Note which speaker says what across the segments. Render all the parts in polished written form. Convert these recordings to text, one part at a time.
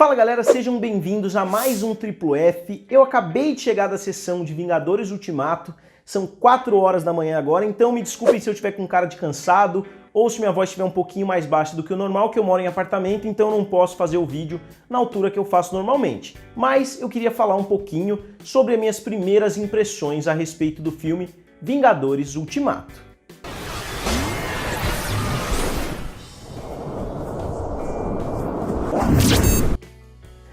Speaker 1: Fala galera, sejam bem-vindos a mais um Triplo F. Eu acabei de chegar da sessão de Vingadores Ultimato, são 4 horas da manhã agora, então me desculpem se eu estiver com cara de cansado ou se minha voz estiver um pouquinho mais baixa do que o normal, que eu moro em apartamento, então eu não posso fazer o vídeo na altura que eu faço normalmente. Mas eu queria falar um pouquinho sobre as minhas primeiras impressões a respeito do filme Vingadores Ultimato.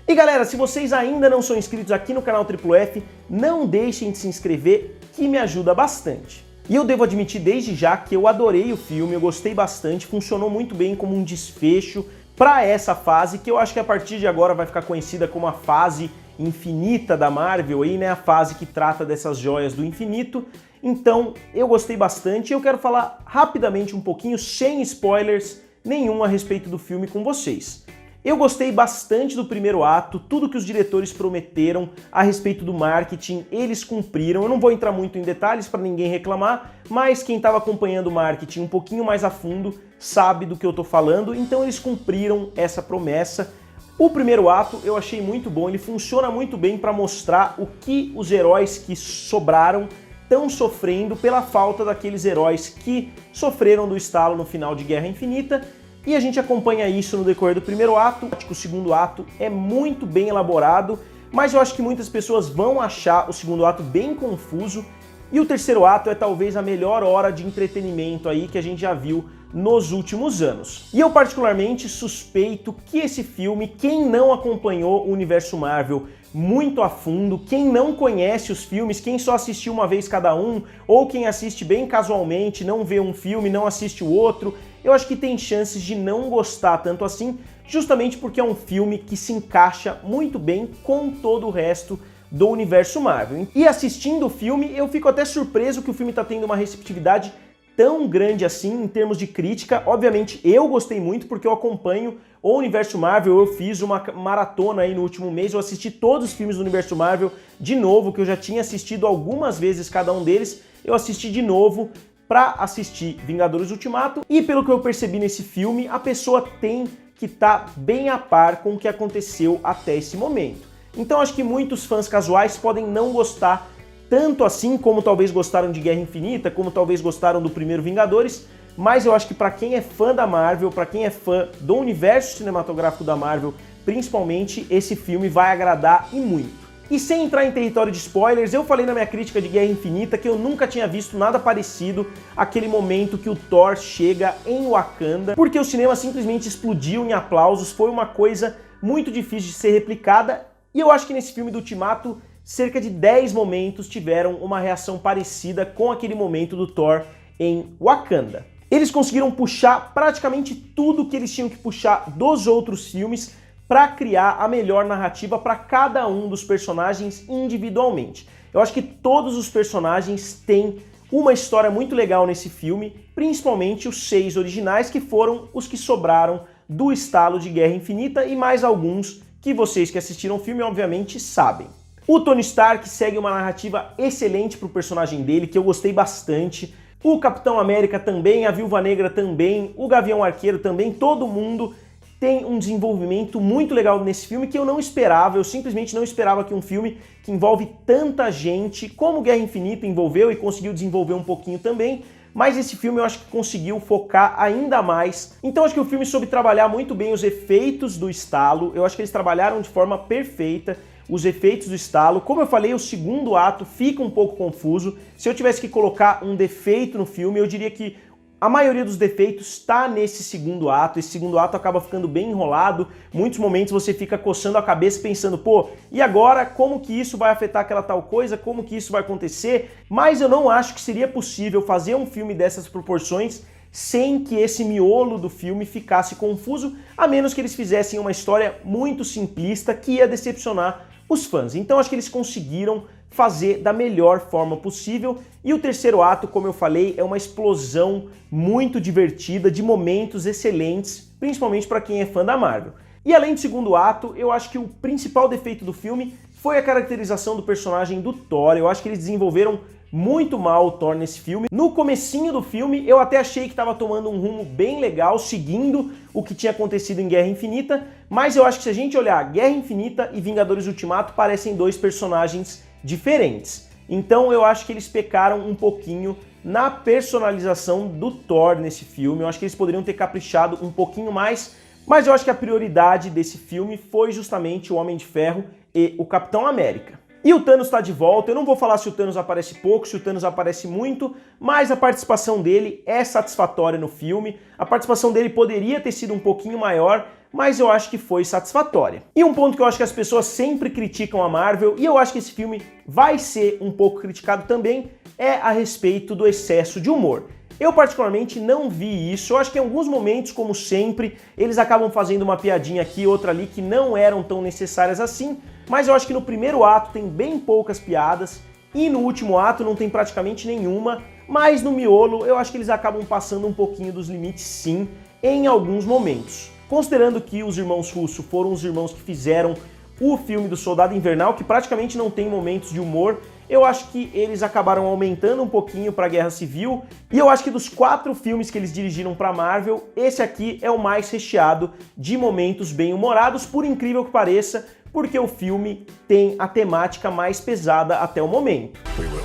Speaker 1: E galera, se vocês ainda não são inscritos aqui no canal Triplo F, não deixem de se inscrever, que me ajuda bastante. E eu devo admitir desde já que eu adorei o filme, eu gostei bastante, funcionou muito bem como um desfecho para essa fase, que eu acho que a partir de agora vai ficar conhecida como a fase infinita da Marvel, aí, né? A fase que trata dessas joias do infinito. Então, eu gostei bastante e eu quero falar rapidamente um pouquinho, sem spoilers nenhum, a respeito do filme com vocês. Eu gostei bastante do primeiro ato, tudo que os diretores prometeram a respeito do marketing, eles cumpriram. Eu não vou entrar muito em detalhes para ninguém reclamar, mas quem estava acompanhando o marketing um pouquinho mais a fundo sabe do que eu estou falando, então eles cumpriram essa promessa. O primeiro ato eu achei muito bom, ele funciona muito bem para mostrar o que os heróis que sobraram estão sofrendo pela falta daqueles heróis que sofreram do estalo no final de Guerra Infinita. E a gente acompanha isso no decorrer do primeiro ato. O segundo ato é muito bem elaborado, mas eu acho que muitas pessoas vão achar o segundo ato bem confuso. E o terceiro ato é talvez a melhor hora de entretenimento aí que a gente já viu nos últimos anos. E eu particularmente suspeito que esse filme, quem não acompanhou o universo Marvel muito a fundo, quem não conhece os filmes, quem só assistiu uma vez cada um, ou quem assiste bem casualmente, não vê um filme, não assiste o outro, eu acho que tem chances de não gostar tanto assim, justamente porque é um filme que se encaixa muito bem com todo o resto do universo Marvel. E assistindo o filme, eu fico até surpreso que o filme está tendo uma receptividade tão grande assim em termos de crítica. Obviamente eu gostei muito porque eu acompanho o universo Marvel, eu fiz uma maratona aí no último mês, eu assisti todos os filmes do universo Marvel de novo, que eu já tinha assistido algumas vezes cada um deles, eu assisti de novo para assistir Vingadores Ultimato, e pelo que eu percebi nesse filme, a pessoa tem que estar bem a par com o que aconteceu até esse momento. Então acho que muitos fãs casuais podem não gostar tanto assim, como talvez gostaram de Guerra Infinita, como talvez gostaram do primeiro Vingadores, mas eu acho que para quem é fã da Marvel, para quem é fã do universo cinematográfico da Marvel, principalmente, esse filme vai agradar e muito. E sem entrar em território de spoilers, eu falei na minha crítica de Guerra Infinita que eu nunca tinha visto nada parecido àquele momento que o Thor chega em Wakanda, porque o cinema simplesmente explodiu em aplausos, foi uma coisa muito difícil de ser replicada, e eu acho que nesse filme do Ultimato, cerca de 10 momentos tiveram uma reação parecida com aquele momento do Thor em Wakanda. Eles conseguiram puxar praticamente tudo que eles tinham que puxar dos outros filmes para criar a melhor narrativa para cada um dos personagens individualmente. Eu acho que todos os personagens têm uma história muito legal nesse filme, principalmente os 6 originais, que foram os que sobraram do estalo de Guerra Infinita, e mais alguns que vocês que assistiram o filme obviamente sabem. O Tony Stark segue uma narrativa excelente para o personagem dele, que eu gostei bastante. O Capitão América também, a Viúva Negra também, o Gavião Arqueiro também, todo mundo tem um desenvolvimento muito legal nesse filme que eu não esperava. Eu simplesmente não esperava que um filme que envolve tanta gente, como Guerra Infinita envolveu e conseguiu desenvolver um pouquinho também, mas esse filme eu acho que conseguiu focar ainda mais. Então acho que o filme soube trabalhar muito bem os efeitos do estalo, eu acho que eles trabalharam de forma perfeita os efeitos do estalo. Como eu falei, o segundo ato fica um pouco confuso. Se eu tivesse que colocar um defeito no filme, eu diria que a maioria dos defeitos está nesse segundo ato. Esse segundo ato acaba ficando bem enrolado. Muitos momentos você fica coçando a cabeça pensando, pô, e agora como que isso vai afetar aquela tal coisa? Como que isso vai acontecer? Mas eu não acho que seria possível fazer um filme dessas proporções sem que esse miolo do filme ficasse confuso, a menos que eles fizessem uma história muito simplista que ia decepcionar os fãs. Então acho que eles conseguiram fazer da melhor forma possível, e o terceiro ato, como eu falei, é uma explosão muito divertida, de momentos excelentes, principalmente para quem é fã da Marvel. E além do segundo ato, eu acho que o principal defeito do filme foi a caracterização do personagem do Thor. Eu acho que eles desenvolveram muito mal o Thor nesse filme. No comecinho do filme, eu até achei que estava tomando um rumo bem legal, seguindo o que tinha acontecido em Guerra Infinita, mas eu acho que se a gente olhar Guerra Infinita e Vingadores Ultimato, parecem dois personagens diferentes. Então eu acho que eles pecaram um pouquinho na personalização do Thor nesse filme. Eu acho que eles poderiam ter caprichado um pouquinho mais, mas eu acho que a prioridade desse filme foi justamente o Homem de Ferro e o Capitão América. E o Thanos está de volta. Eu não vou falar se o Thanos aparece pouco, se o Thanos aparece muito, mas a participação dele é satisfatória no filme. A participação dele poderia ter sido um pouquinho maior, mas eu acho que foi satisfatória. E um ponto que eu acho que as pessoas sempre criticam a Marvel, e eu acho que esse filme vai ser um pouco criticado também, é a respeito do excesso de humor. Eu particularmente não vi isso. Eu acho que em alguns momentos, como sempre, eles acabam fazendo uma piadinha aqui, outra ali, que não eram tão necessárias assim, mas eu acho que no primeiro ato tem bem poucas piadas, e no último ato não tem praticamente nenhuma, mas no miolo eu acho que eles acabam passando um pouquinho dos limites sim, em alguns momentos. Considerando que os irmãos Russo foram os irmãos que fizeram o filme do Soldado Invernal, que praticamente não tem momentos de humor, eu acho que eles acabaram aumentando um pouquinho para a Guerra Civil, e eu acho que dos 4 filmes que eles dirigiram para a Marvel, esse aqui é o mais recheado de momentos bem-humorados, por incrível que pareça, porque o filme tem a temática mais pesada até o momento.
Speaker 2: We will.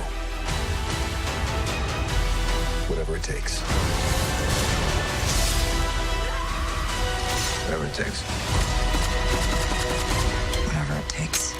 Speaker 2: Whatever it takes. Whatever it takes. Whatever it takes.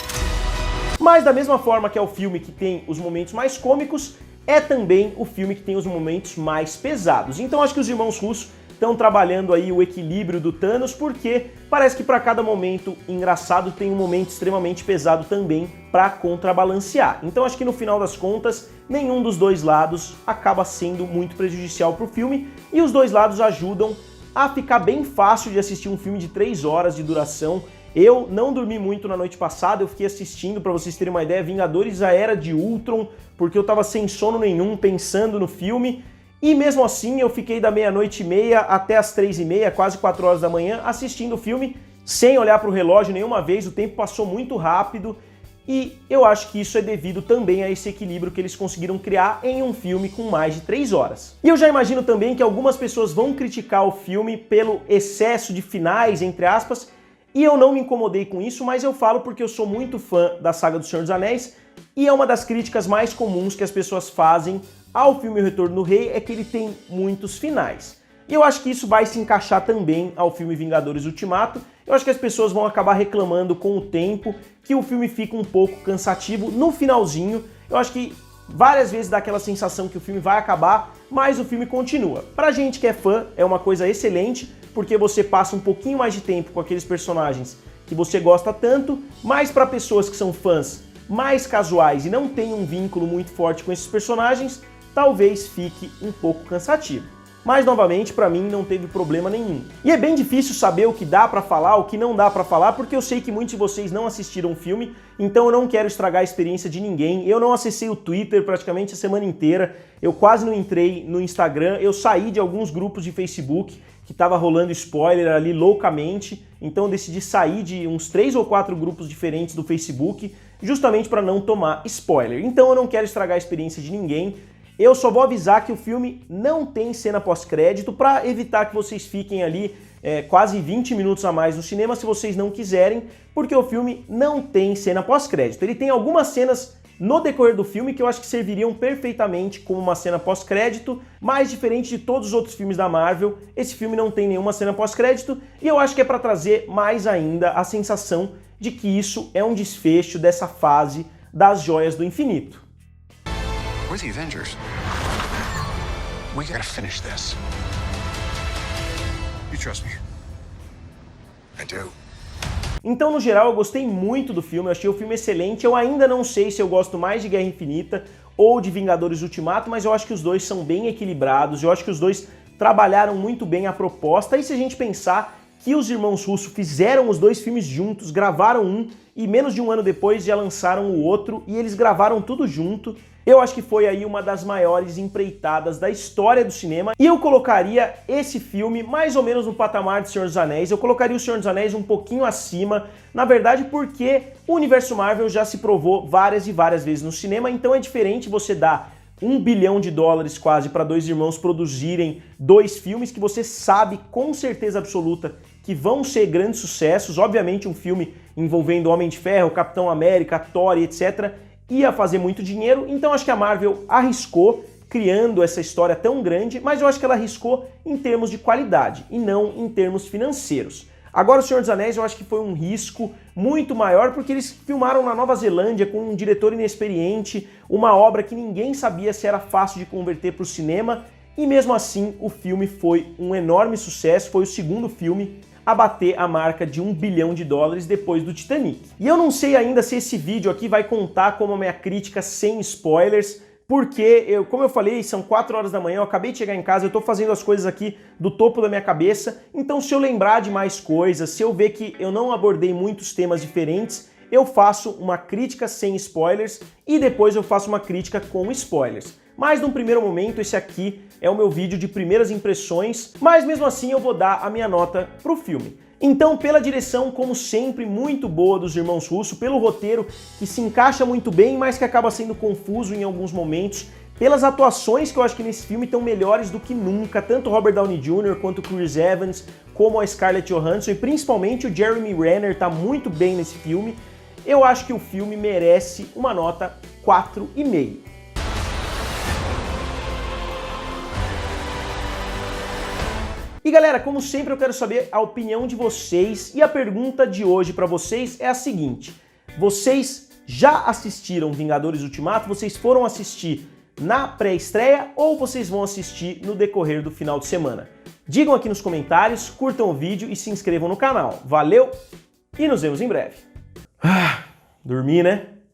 Speaker 1: Mas da mesma forma que é o filme que tem os momentos mais cômicos, é também o filme que tem os momentos mais pesados. Então acho que os irmãos Russo estão trabalhando aí o equilíbrio do Thanos, porque parece que para cada momento engraçado tem um momento extremamente pesado também para contrabalancear. Então acho que no final das contas, nenhum dos dois lados acaba sendo muito prejudicial para o filme, e os dois lados ajudam a ficar bem fácil de assistir um filme de 3 horas de duração. Eu não dormi muito na noite passada, eu fiquei assistindo, para vocês terem uma ideia, Vingadores A Era de Ultron, porque eu tava sem sono nenhum, pensando no filme, e mesmo assim eu fiquei da 00:30 até as 3:30, quase 4 horas da manhã, assistindo o filme, sem olhar para o relógio nenhuma vez, o tempo passou muito rápido, e eu acho que isso é devido também a esse equilíbrio que eles conseguiram criar em um filme com mais de 3 horas. E eu já imagino também que algumas pessoas vão criticar o filme pelo excesso de finais, entre aspas, e eu não me incomodei com isso, mas eu falo porque eu sou muito fã da saga do Senhor dos Anéis, e é uma das críticas mais comuns que as pessoas fazem ao filme O Retorno do Rei, é que ele tem muitos finais. E eu acho que isso vai se encaixar também ao filme Vingadores Ultimato. Eu acho que as pessoas vão acabar reclamando com o tempo que o filme fica um pouco cansativo no finalzinho. Eu acho que várias vezes dá aquela sensação que o filme vai acabar, mas o filme continua. Pra gente que é fã, é uma coisa excelente, porque você passa um pouquinho mais de tempo com aqueles personagens que você gosta tanto, mas para pessoas que são fãs mais casuais e não têm um vínculo muito forte com esses personagens, talvez fique um pouco cansativo. Mas, novamente, pra mim não teve problema nenhum. E é bem difícil saber o que dá pra falar, o que não dá pra falar, porque eu sei que muitos de vocês não assistiram o filme, então eu não quero estragar a experiência de ninguém. Eu não acessei o Twitter praticamente a semana inteira, eu quase não entrei no Instagram, eu saí de alguns grupos de Facebook que tava rolando spoiler ali loucamente, então eu decidi sair de uns 3 ou 4 grupos diferentes do Facebook, justamente para não tomar spoiler. Então eu não quero estragar a experiência de ninguém. Eu só vou avisar que o filme não tem cena pós-crédito para evitar que vocês fiquem ali quase 20 minutos a mais no cinema se vocês não quiserem, porque o filme não tem cena pós-crédito. Ele tem algumas cenas no decorrer do filme que eu acho que serviriam perfeitamente como uma cena pós-crédito, mas diferente de todos os outros filmes da Marvel, esse filme não tem nenhuma cena pós-crédito, e eu acho que é para trazer mais ainda a sensação de que isso é um desfecho dessa fase das Joias do Infinito.
Speaker 2: We're the Avengers. We gotta finish this. You trust me? I do.
Speaker 1: Então, no geral, eu gostei muito do filme, eu achei o filme excelente. Eu ainda não sei se eu gosto mais de Guerra Infinita ou de Vingadores Ultimato, mas eu acho que os dois são bem equilibrados, eu acho que os dois trabalharam muito bem a proposta. E se a gente pensar que os irmãos Russo fizeram os dois filmes juntos, gravaram um e menos de um ano depois já lançaram o outro, e eles gravaram tudo junto, eu acho que foi aí uma das maiores empreitadas da história do cinema, e eu colocaria esse filme mais ou menos no patamar de Senhor dos Anéis. Eu colocaria o Senhor dos Anéis um pouquinho acima, na verdade porque o universo Marvel já se provou várias e várias vezes no cinema, então é diferente você dar $1 bilhão quase para dois irmãos produzirem dois filmes que você sabe com certeza absoluta que vão ser grandes sucessos. Obviamente um filme envolvendo Homem de Ferro, Capitão América, Thor e etc. ia fazer muito dinheiro, então acho que a Marvel arriscou criando essa história tão grande, mas eu acho que ela arriscou em termos de qualidade e não em termos financeiros. Agora, O Senhor dos Anéis eu acho que foi um risco muito maior porque eles filmaram na Nova Zelândia com um diretor inexperiente, uma obra que ninguém sabia se era fácil de converter para o cinema, e mesmo assim o filme foi um enorme sucesso, foi o segundo filme a bater a marca de $1 bilhão depois do Titanic. E eu não sei ainda se esse vídeo aqui vai contar como a minha crítica sem spoilers, porque, como eu falei, são 4 horas da manhã, eu acabei de chegar em casa, eu tô fazendo as coisas aqui do topo da minha cabeça, então se eu lembrar de mais coisas, se eu ver que eu não abordei muitos temas diferentes, eu faço uma crítica sem spoilers e depois eu faço uma crítica com spoilers. Mas num primeiro momento, esse aqui é o meu vídeo de primeiras impressões, mas mesmo assim eu vou dar a minha nota pro filme. Então, pela direção, como sempre, muito boa dos irmãos Russo, pelo roteiro que se encaixa muito bem, mas que acaba sendo confuso em alguns momentos, pelas atuações que eu acho que nesse filme estão melhores do que nunca, tanto Robert Downey Jr. quanto Chris Evans, como a Scarlett Johansson e principalmente o Jeremy Renner está muito bem nesse filme. Eu acho que o filme merece uma nota 4,5. E galera, como sempre eu quero saber a opinião de vocês e a pergunta de hoje para vocês é a seguinte: vocês já assistiram Vingadores Ultimato? Vocês foram assistir na pré-estreia ou vocês vão assistir no decorrer do final de semana? Digam aqui nos comentários, curtam o vídeo e se inscrevam no canal. Valeu e nos vemos em breve. Dormi, né?